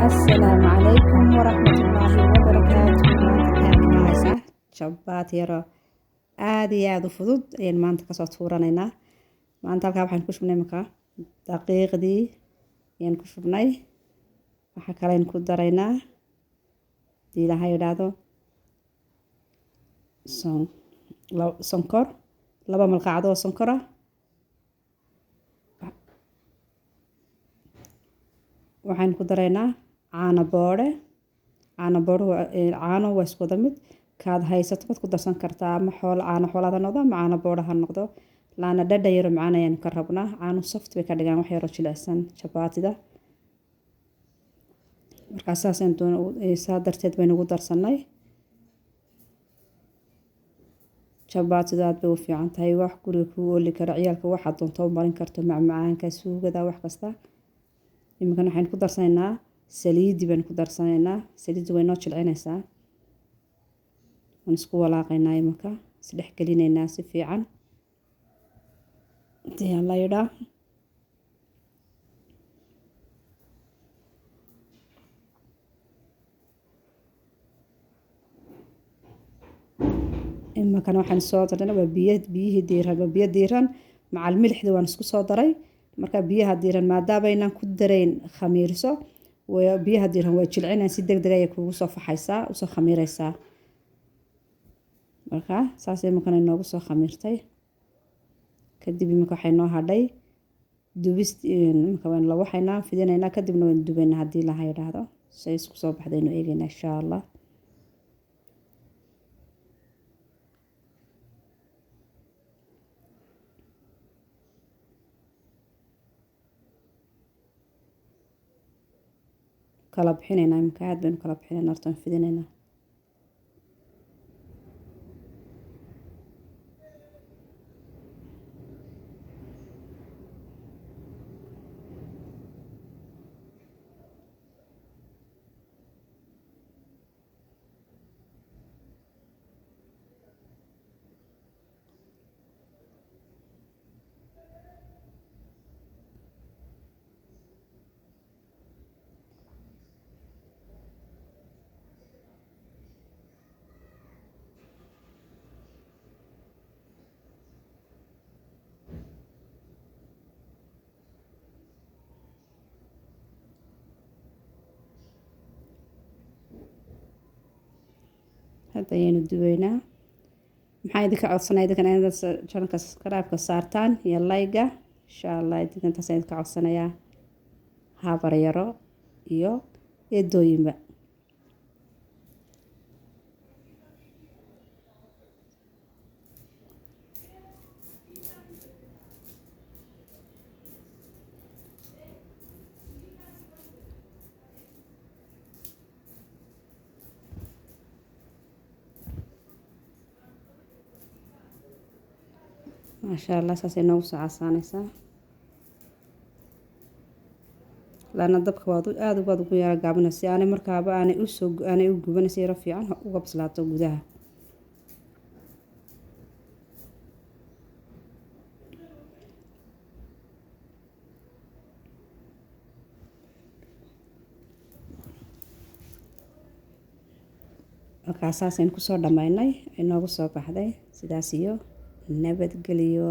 السلام عليكم ورحمة الله وبركاته. maanta waxaan inoo haysaa jabaati yaro aad iyo aad u fudud ayaan maanta kasoo tuuranaynaa. maanta halkaa waxaan ku shubnay markaa daqiiqdii ayaan ku shubnay. waxaa kale ayaan ku daraynaa hadii ilaahay yidhaahdo sonkor 2 malqacad oo sonkor ah. waxaan ku daraynaa caano boodhe. caano waa isku wada mid kaad haysato waad ku darsan kartaa, ama caano xoolaad ha noqdo ama caano boodhe ha noqdo. laana dhadhan yaro macaan ayaan ka rabnaa. caano soft bay ka dhigaan wax yaro jilicsan jabaatida. markaa saa darteed baynu ugu darsanay. jabaatida aad bay u fiican tahay, wax guriga kuu ooli kara, ciyaalka waxaad doonto u marin karto, macmacaanka, suugada, wax kasta. iminkan waxaan ku darsanaynaa saliidi baan ku darsanaynaa. saliidi way noo jilcinaysaa. waan isku walaaqaynaa iminka isdhex gelinaynaa si fiican hadii la yidhaa. iminkan waxaan soo darnay waa biyihii diiran, biyo diiran macal milixda waan isku soo daray. marka biyaha diiran maadaama aynaan ku darayn khamiirso, biyaha diiran way jilcinayaan, si degdeg ay kugu soo faxaysaa, u soo khamiiraysaa. marka saas iminkan inoogu soo khamiirtay. kadib iminka waxay noo hadhay dubist. iminka waan la waxaynaa fidinaynaa, kadibna waan dubaynaa haddii la yidhaahdo. say isku soo baxdaynu eegaynaa insha allah. kala bixinaynaa iminka aad baynu kala bixinaynaa, hortaan fidinaynaa. hadda ayaynu dubaynaa. maxaa idinka codsanaya idinkan inaad channelka subscribe-ka saartaan iyo like-ga insha allah. idinkaas ayaan idinka codsanayaa, habar yaro iyo eedooyinba. maasha allah saasay noogu soo casaanaysaa. laana dabka waad aad baad ugu yara gaabinaysa si aanay markaaba aanay u gubanaysa yaro fiican uga bislaato gudaha. markaa saasaynu kusoo dhammaynay ay noogu soo baxday sidaas iyo nabadgelyo.